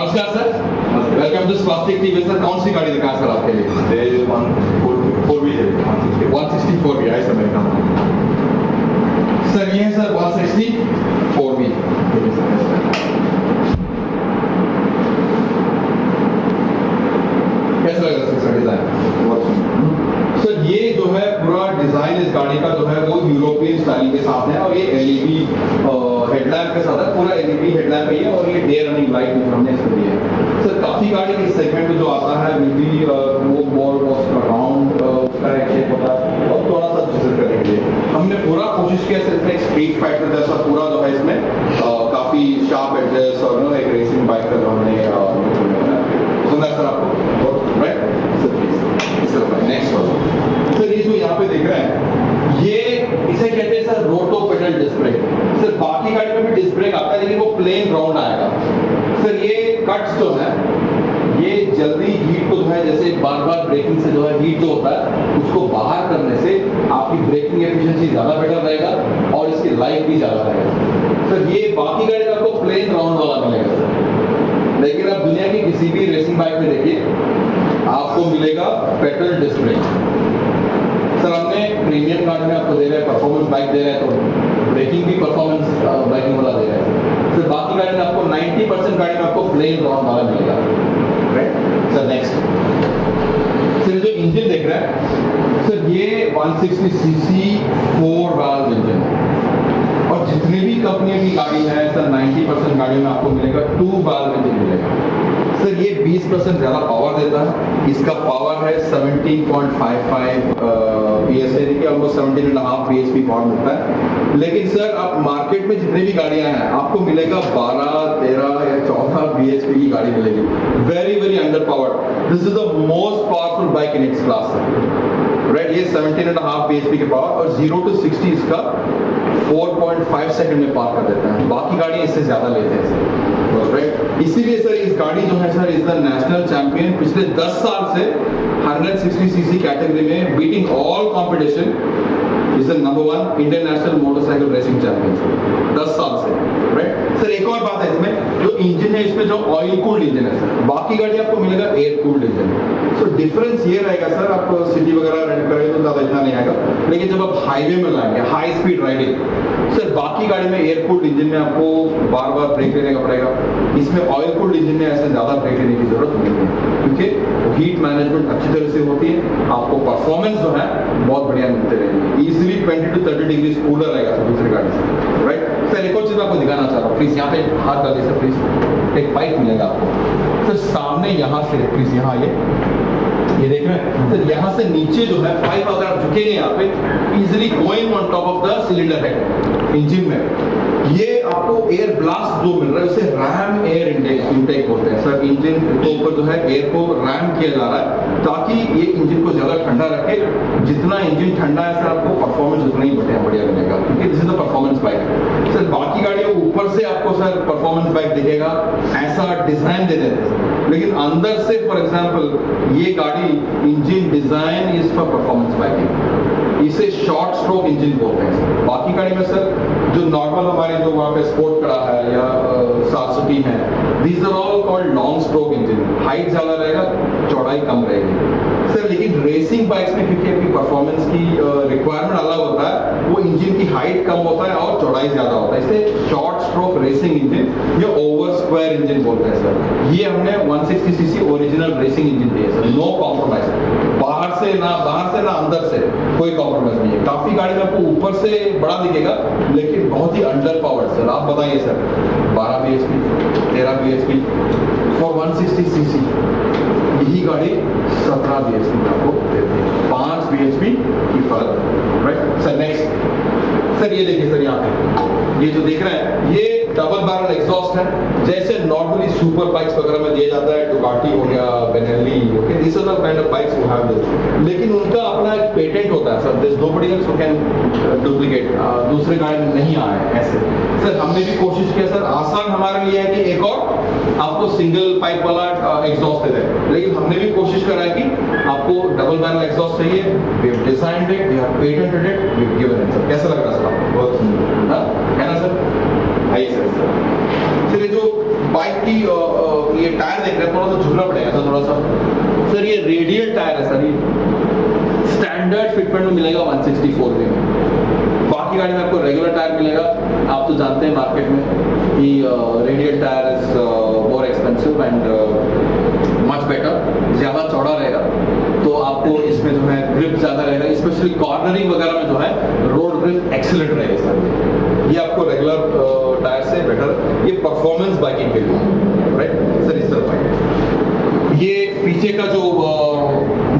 नमस्कार sir, welcome to Swastik TV. Sir कौन सी गाड़ी दिखाएं सर आपके लिए? 164 है सर मेरे काम। सर ये है सर 164 कैसा लग रहा है सर डिजाइन? सर ये जो है पूरा डिजाइन इस गाड़ी का जो है वो यूरोपियन स्टाइल के साथ है और ये एलईडी हेडलैम्प के साथ है, पूरा एलईडी हेडलैम्प है ये, और ये डे रनिंग लाइट जो हमने इसमें दी है। सर काफी गाड़ी के सेगमेंट में जो आता है बिल्कुल वो बॉल राउंड उसका शेप होता है और थोड़ा सा जिसर करने के लिए हमने पूरा कोशिश किया सिर्फ एक स्ट्रीट फाइटर जैसा पूरा जो है इसमें काफी शार्प एडजस्ट और एक रेसिंग बाइक का जो हमने सुना है सर आपको, राइट? नेक्स्ट सर ये जो यहाँ पे देख रहे हैं ये इसे कहते हैं सर रोटो पेडल डिस्क ब्रेक। सर बाकी गाड़ी में भी डिस्क ब्रेक आता है लेकिन वो प्लेन राउंड आएगा। सर ये कट्स जो है ये जल्दी हीट को जो है जैसे बार बार ब्रेकिंग से जो है हीट जो होता है उसको बाहर करने से आपकी ब्रेकिंग एफिशिएंसी ज्यादा बेटर रहेगा और इसकी लाइफ भी ज्यादा रहेगा। सर ये बाकी गाड़ी का आपको प्लेन राउंड वाला मिलेगा सर, लेकिन आप दुनिया की किसी भी रेसिंग बाइक में देखिए आपको मिलेगा पेडल डिस्क ब्रेक। सर हमने प्रीमियम गाड़ी में आपको दे रहे हैं परफॉर्मेंस बाइक दे रहे हैं तो ब्रेकिंग भी परफॉर्मेंस बाइकिंग वाला दे रहे हैं। सर बाकी गाड़ी में आपको 90% गाड़ी में आपको प्लेन राउंड वाला मिलेगा, राइट? सर नेक्स्ट सर जो इंजन देख रहे हैं सर ये 160 सीसी 4 वाल्व इंजन और जितनी भी कंपनी की गाड़ी है सर 90% गाड़ी में आपको मिलेगा 2 वाल्व इंजन मिलेगा। सर ये 20% ज्यादा पावर देता है, इसका पावर है 17.55 PSI देखिए ऑलमोस्ट 17.5 bhp पावर मिलता है। लेकिन सर आप मार्केट में जितनी भी गाड़ियां हैं आपको मिलेगा 12, 13 या 14 bhp की गाड़ी मिलेगी। Very very under powered. This is the most powerful bike in its class, right? ये 17.5 bhp के पावर और 0 to 60 इसका 4.5 सेकंड में पार कर देता है। बाकी गाड़ी इससे ज्यादा लेते हैं सर, राइट? इसीलिए सर इस गाड़ी जो है sir is the national champion पिछले 10 साल से 160 सीसी कैटेगरी में beating all competition is the number 1 Indian national motorcycle racing champion 10 साल से, राइट? सर एक और बात है इसमें जो इंजन है इसमें जो ऑयल कूल्ड इंजन है सर, बाकी गाड़ी आपको मिलेगा air cooled engine. So difference ये रहेगा सर आप सिटी वगैरह रेंट करेंगे तो ज्यादा इतना नहीं आएगा, लेकिन जब आप हाईवे में लाएंगे हाई स्पीड राइडिंग सर बाकी गाड़ी में एयर कूल्ड इंजन में आपको बार बार ब्रेक लेने का पड़ेगा, इसमें ऑयल कूल्ड इंजन में ऐसे ज्यादा ब्रेक लेने की जरूरत नहीं है क्योंकि हीट मैनेजमेंट अच्छी तरह से होती है, आपको परफॉर्मेंस जो है बहुत बढ़िया मिलते रहेंगे। इजीली 20 to 30 डिग्री कूलर रहेगा सर दूसरी गाड़ी से, राइट? सर एक और चीज आपको दिखाना चाह रहा हूँ, प्लीज यहाँ पे हाथ डालिए सर, प्लीज। एक पाइप मिलेगा आपको सर सामने यहाँ से, प्लीज यहाँ ये देख रहे हैं सर, यहाँ से नीचे जो है पाइप अगर आप झुकेंगे यहाँ पे easily going on top of the cylinder head engine में, ये आपको एयर ब्लास्ट जो मिल रहा है उसे रैम एयर इनटेक बोलते हैं सर। इंजन के ऊपर जो है एयर को रैम किया जा रहा है ताकि ये इंजन को ज्यादा ठंडा रखे। जितना इंजन ठंडा है सर आपको परफॉर्मेंस उतना ही बढ़िया मिलेगा क्योंकि this is the performance bike. Sir बाकी गाड़ियों को ऊपर से आपको सर परफॉर्मेंस बाइक दिखेगा ऐसा डिजाइन दे देते हैं, लेकिन अंदर से फॉर एग्जाम्पल ये गाड़ी engine design is for performance biking, इसे शॉर्ट स्ट्रोक इंजन बोलते हैं। बाकी गाड़ी में सर जो नॉर्मल हमारे जो वहाँ पे स्पोर्ट खड़ा है या 700 है, these are all called long stroke engine, height ज्यादा रहेगा चौड़ाई कम रहेगी सर। लेकिन रेसिंग बाइक्स में क्योंकि आपकी परफॉर्मेंस की रिक्वायरमेंट अलग होता है, वो इंजन की हाइट कम होता है और चौड़ाई ज्यादा होता है, इसे शॉर्ट स्ट्रोक रेसिंग इंजन या ओवर स्क्वायर इंजन बोलते हैं सर। ये हमने 160 सीसी ओरिजिनल रेसिंग इंजन दिए सर, नो कॉम्प्रोमाइज, बाहर से ना अंदर से कोई कॉम्प्रोमाइज नहीं है। काफी गाड़ी में आपको ऊपर से बड़ा दिखेगा लेकिन बहुत ही अंडर पावर्ड सर। आप बताइए sir 12 bhp 13 bhp for 160 CC, यही गाड़ी 17 bhp में आपको देती है, 5 bhp की फर्क, राइट? सर नेक्स्ट सर ये देखिए सर यहाँ पे ये जो देख रहे हैं ये डबल बैरल एग्जॉस्ट है, जैसे नॉर्मली सुपर बाइक्स वगैरह में दिया जाता है, डुकाटी हो गया, Benelli, okay, this are the kind of bikes who have this, लेकिन उनका अपना एक पेटेंट होता है sir, this nobody else who can duplicate, दूसरे गाड़ी में नहीं आया है ऐसे। सर हमने भी कोशिश किया सर, आसान हमारे लिए है कि एक और आपको सिंगल पाइप वाला एग्जॉस्ट दे दें, लेकिन हमने भी कोशिश करा है कि आपको डबल बैरल एग्जॉस्ट चाहिए, we have designed it, we have patented it, we have given it. Sir कैसा लग रहा है सर आपको? बहुत सुंदर है ना सर? आइए सर। चलिए जो बाइक की ये टायर देख रहे हैं, थोड़ा सा झूलना पड़ेगा सर, थोड़ा सा। सर ये रेडियल टायर है सर, ये स्टैंडर्ड फिटमेंट में मिलेगा 164 में। बाकी गाड़ी में आपको रेगुलर टायर मिलेगा। आप तो जानते हैं मार्केट में कि radial tyre is more expensive and much better, ज़्यादा चौड़ा रहेगा, तो आपको इसमें जो है ग्रिप ज़्यादा रहेगा, स्पेशली कॉर्नरिंग वगैरह में जो है रोड ग्रिप एक्सीलेंट रहेगा सर। ये आपको रेगुलर टायर से बेटर, ये परफॉर्मेंस बाइकिंग के लिए, राइट सर। इस तरफ आएंगे, ये पीछे का जो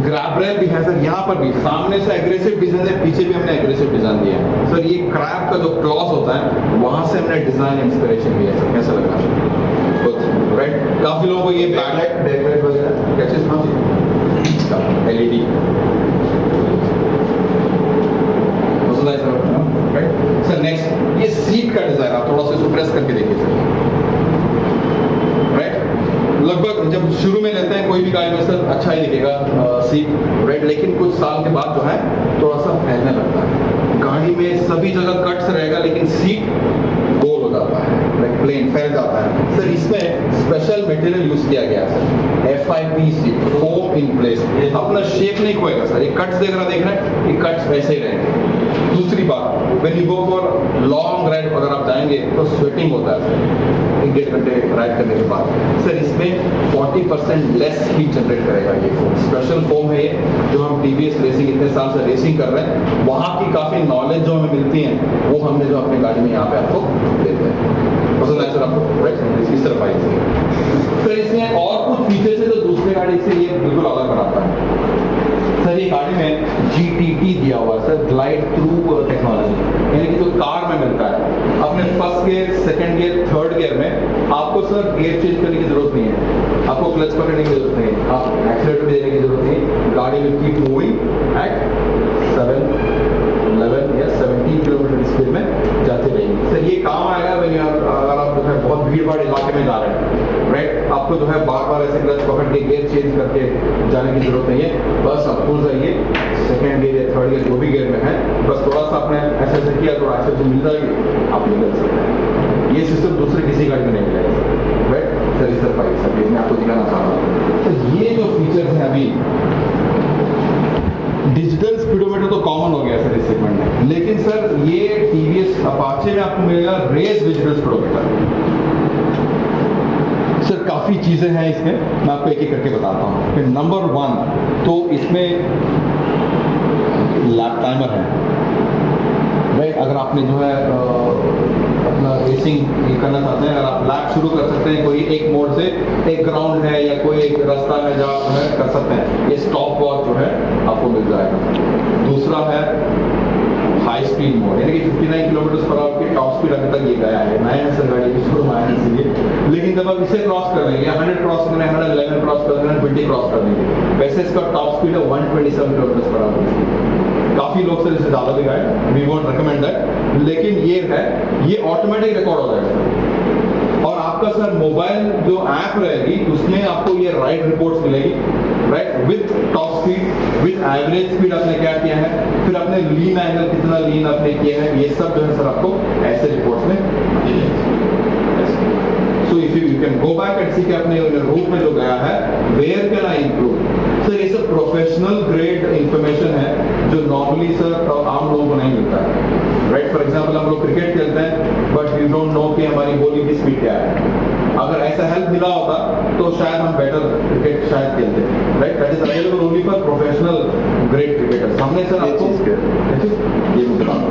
ग्रैब रैम भी है सर, यहाँ पर भी सामने से एग्रेसिव डिजाइन है, पीछे भी हमने एग्रेसिव डिजाइन दिया है सर। ये क्रैब का जो क्लॉज होता है वहां से हमने डिजाइन इंस्पिरेशन लिया सर। कैसा लग रहा है? राइट, काफी लोगों को ये बैकलाइट वगैरह क्या चीज था, एलईडी पसंद है सर, राइट सर। नेक्स्ट ये सीट का डिजाइन, आप थोड़ा सा इसको प्रेस करके देखिए सर, राइट। लगभग जब शुरू में लेते हैं कोई भी गाड़ी में सर अच्छा ही दिखेगा सीट, राइट, लेकिन कुछ साल के बाद जो है थोड़ा सा फैलने लगता है। गाड़ी में सभी जगह कट्स रहेगा लेकिन सीट गोल हो जाता है, लाइक प्लेन फैल जाता है सर। इसमें स्पेशल मटेरियल यूज किया गया है sir, FIP seat, foam in place, अपना शेप नहीं खोएगा सर। ये कट्स देख रहे हैं, ये कट्स वैसे ही रहेंगे। दूसरी बात, when you go for long ride अगर आप जाएंगे तो स्वेटिंग होता है सर, 1-1.5 घंटे राइड करने के बाद सर। इसमें 40% लेस हीट जनरेट करेगा ये फोम, स्पेशल फोम है ये, जो हम TVS रेसिंग इतने साल से रेसिंग कर रहे हैं, वहाँ की काफ़ी नॉलेज जो हमें मिलती है वो हमने जो अपनी गाड़ी में यहाँ पे आपको देते हैं। पसंद है सर आपको, राइट। इस तरफ आइए सर। इसमें और कुछ फीचर्स है जो दूसरे गाड़ी से ये बिल्कुल अलग बनाता है सर। ये गाड़ी में GTT दिया हुआ है सर, ग्लाइड थ्रू टेक्नोलॉजी, यानी कि जो कार में मिलता है। अपने first gear, second gear, third gear में आपको सर गियर चेंज करने की जरूरत नहीं है, आपको क्लच पकड़ने की जरूरत नहीं है, आप एक्सीलरेटर भी देने की जरूरत नहीं है। गाड़ी विल कीप मूविंग एट 7, 11 या 17 किलोमीटर स्पीड में जाते रहेंगे सर। ये काम आएगा अगर आप जो है बहुत भीड़ भाड़ इलाके में जा रहे हैं, राइट। आपको जो है बार बार ऐसे क्लच पकड़ के गियर चेंज करके जाने की जरूरत नहीं है। बस आप खुल जाइए, सेकेंड गियर या थर्ड गियर जो भी गियर में है, बस थोड़ा सा आपने ऐसे किया, थोड़ा ऐसे मिल जाएगी, आप निकल सकते हैं। ये सिस्टम दूसरे किसी गाड़ी में नहीं मिलेगा, राइट सर। इस तरफ आइए सर, मैं आपको दिखाना चाह रहा हूँ। तो ये जो फीचर्स हैं अभी, डिजिटल स्पीडोमीटर तो कॉमन हो गया सर इस सेगमेंट में, लेकिन सर ये TVS अपाचे में आपको मिलेगा रेस डिजिटल स्पीडोमीटर सर। काफी चीजें हैं इसमें, मैं आपको एक एक करके बताता हूँ। फिर नंबर 1 तो इसमें लैप टाइमर है, राइट। अगर आपने जो है अपना रेसिंग करना चाहते हैं, अगर आप लैप शुरू कर सकते हैं कोई एक मोड से, एक ग्राउंड है या कोई एक रास्ता है जहाँ जो है कर सकते हैं, ये स्टॉप वॉच जो है आपको मिल जाएगा। दूसरा है हाई स्पीड मोड, यानी कि 59 किलोमीटर पर आवर की टॉप स्पीड अभी तक ये गया है, नया है सर गाड़ी की शुरू में आया है इसलिए। लेकिन जब आप इसे क्रॉस कर देंगे, 100 क्रॉस करना है, 111 क्रॉस कर देना है, 20 क्रॉस कर देंगे, वैसे इसका टॉप स्पीड है 127 किलोमीटर पर आवर। काफी लोग सर इससे ज्यादा भी गए, वी वोंट रिकमेंड दैट, लेकिन ये है, ये ऑटोमेटिक रिकॉर्ड हो जाएगा। और आपका सर मोबाइल जो ऐप रहेगी उसमें आपको ये राइड रिपोर्ट्स मिलेगी, right, with top speed, with average speed आपने क्या किया है, फिर आपने लीन एंगल कितना लीन आपने किया है, ये सब जो है सर आपको ऐसे रिपोर्ट्स में मिलेगी। So if you can go back and see कि आपने रूट में जो गया है, where can I improve sir. ये सब प्रोफेशनल ग्रेड इंफॉर्मेशन है जो नॉर्मली सर आम लोगों को नहीं मिलता है, राइट। फॉर एग्जांपल हम लोग क्रिकेट खेलते हैं बट वी डोंट नो कि हमारी बॉलिंग की स्पीड क्या है। अगर ऐसा हेल्प मिला होता तो शायद हम बेटर क्रिकेट शायद खेलते, right. That is available only for professional grade cricketers. हमने सर आपको ये बता रहा हूं,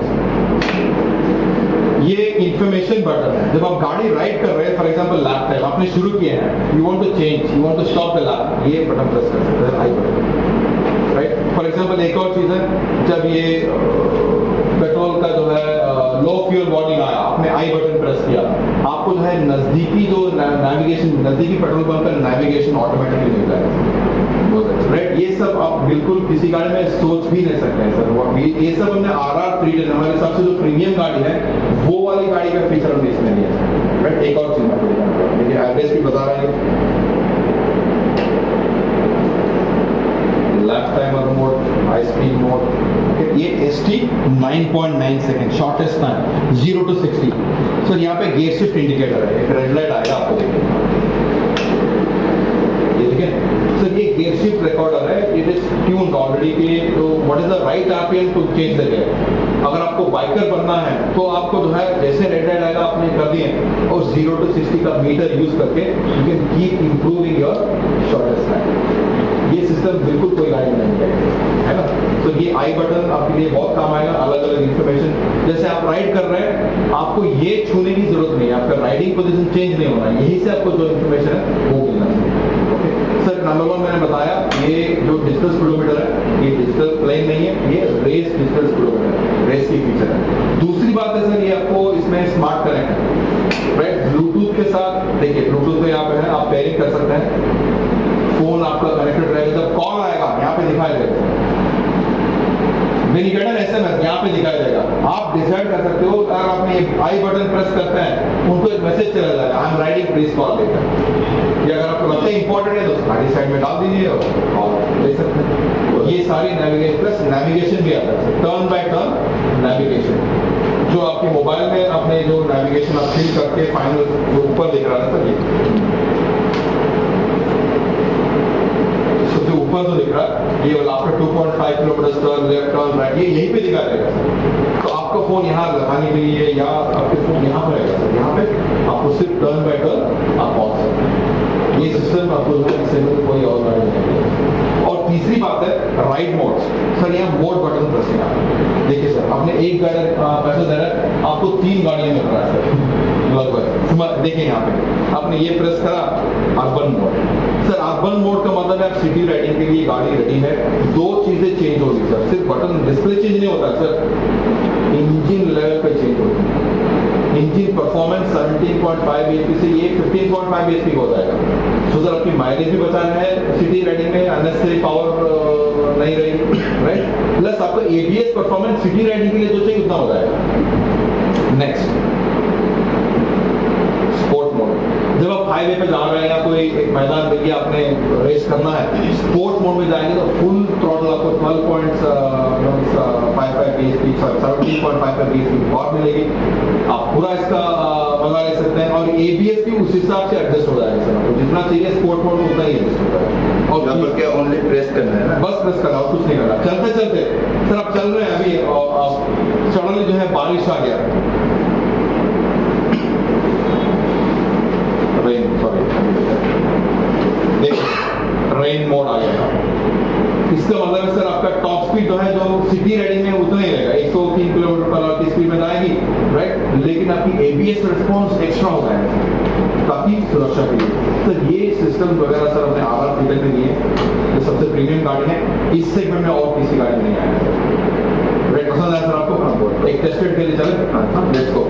ये इंफॉर्मेशन बटन है। जब आप गाड़ी राइड कर रहे हैं, फॉर एग्जांपल लैप टाइम आपने शुरू किया है, you want to change, you want to stop the lap, ये बटन प्रेस कर सकते हैं, I button, right. For example एक और चीज है, जब ये पेट्रोल का जो है लो फ्यूल वार्निंग आया, आपने आई बटन प्रेस किया, आपको जो है नजदीकी जो नेविगेशन, नजदीकी पेट्रोल पंप का नेविगेशन ऑटोमेटिकली मिल जाएगा, राइट। ये सब आप बिल्कुल किसी गाड़ी में सोच भी नहीं सकते हैं सर। ये सब हमने RR 310 हमारे सबसे जो प्रीमियम गाड़ी है वो वाली गाड़ी का फीचर हमने इसमें लिया है, राइट। एक और चीज मैं देखिए एवरेज भी बता रहा है, lap timer mode, high speed mode, ये ST 9.9 second shortest time 0 to 60। Sir यहाँ पे गियर शिफ्ट इंडिकेटर है, एक रेड लाइट आएगा आपको देखिए, ठीक है सर। ये गियर शिफ्ट रिकॉर्डर है, इट इज ट्यून्ड ऑलरेडी के, तो what is the right RPM to change the gear. अगर आपको बाइकर बनना है तो आपको जो है जैसे रेड लाइट आएगा आपने कर दिए और 0 to 60 का मीटर यूज करके you can keep improving your shortest time. ये सिस्टम बिल्कुल कोई गाइड नहीं करेगा, है ना। तो ये आई बटन आपके लिए बहुत काम आएगा, अलग अलग इंफॉर्मेशन। जैसे आप राइड कर रहे हैं आपको ये छूने की जरूरत नहीं है, आपका राइडिंग पोजीशन चेंज नहीं होना है, यही से आपको जो इन्फॉर्मेशन है वो मिलना चाहिए। ओके सर, नंबर 1 मैंने बताया ये जो डिजिटल स्पीडोमीटर है ये डिजिटल प्लेन नहीं है, ये रेस डिजिटल स्पीडोमीटर है, रेस की फीचर है। दूसरी बात है सर, ये आपको इसमें स्मार्ट कनेक्ट है, राइट। ब्लूटूथ के साथ देखिए, ब्लूटूथ पे यहाँ पे है, आप पेयरिंग कर सकते हैं, फोन आपका कनेक्टेड रहेगा, जब कॉल आएगा यहाँ पे दिखाई देगा, बेनिगेटन एसएमएस यहाँ पे दिखाई देगा। आप डिसाइड कर सकते हो, अगर आपने आई बटन प्रेस करते हैं उनको एक मैसेज चला जाएगा, I am riding please call देकर। ये अगर आपको लगता है इंपॉर्टेंट है तो सारी साइड में डाल दीजिए और कॉल ले सकते हैं। ये सारी नेविगेशन प्लस नेविगेशन भी आता है, टर्न बाय टर्न नेविगेशन, जो आपके मोबाइल में अपने जो नेविगेशन आप फिल करके फाइनल जो ऊपर दिख रहा है सर, ये सबसे ऊपर जो दिख रहा है ये वाला आपका 2.5 kilometre turn left turn right, ये यहीं पे दिखा देगा सर। तो आपका फोन यहाँ लगाने के लिए या आपके फोन यहाँ पर रहेगा सर, यहाँ पे आपको सिर्फ टर्न बाय टर्न आप पहुंच सकते हैं। ये सिस्टम आपको जो है इससे में कोई और गाड़ी नहीं। और तीसरी बात है राइड मोड सर, यहाँ मोड बटन प्रेस करना। देखिए सर, आपने एक गाड़ी पैसा दे रहा है, आपको 3 गाड़ियां मिल रहा है सर लगभग। देखिए यहाँ पे आपने ये प्रेस करा, urban mode sir. Urban mode का मतलब है आप सिटी राइडिंग के लिए गाड़ी रेडी है। 2 चीजें चेंज होगी सर, सिर्फ बटन डिस्प्ले चेंज नहीं होता सर, इंजन लेवल पे चेंज होती है। इंजन परफॉर्मेंस 17.5 bhp से ये 15.5 bhp हो जाएगा। तो सर आपकी माइलेज भी बचाना है सिटी राइडिंग में, अननेसेसरी पावर नहीं रहेगी, राइट। प्लस आपका एबीएस परफॉर्मेंस सिटी राइडिंग के लिए जो चाहिए उतना हो जाएगा। नेक्स्ट स्पोर्ट मोड, जब आप हाईवे पे जा रहे हैं या कोई एक मैदान देखिए आपने रेस करना है, स्पोर्ट मोड में जाएंगे तो फुल थ्रॉटल आपको 12.55 bhp 17.55 bhp और मिलेगी, आप पूरा इसका मजा ले सकते हैं। और एबीएस भी उस हिसाब से एडजस्ट हो जाएगा सर, आपको जितना चाहिए स्पोर्ट मोड में उतना ही एडजस्ट होता है। और यहाँ पर क्या ओनली प्रेस करना है ना, बस प्रेस करना और कुछ नहीं करना। चलते चलते सर आप चल रहे हैं अभी और सडनली जो है बारिश आ गया, रेन मोड आ गया। इसका मतलब है सर आपका टॉप स्पीड जो है जो सिटी राइडिंग में उतना ही रहेगा, 103 किलोमीटर पर आवर की स्पीड में जाएगी, राइट। लेकिन आपकी एबीएस रिस्पॉन्स एक्स्ट्रा हो जाएगा ताकि सुरक्षा के लिए। सर ये सिस्टम वगैरह सर हमने आर फीचर में दिए, जो सबसे प्रीमियम गाड़ी है इस सेगमेंट में और किसी गाड़ी में नहीं आया है। राइट, पसंद आया सर आपको? एक टेस्टेड के लिए चले, लेट्स गो।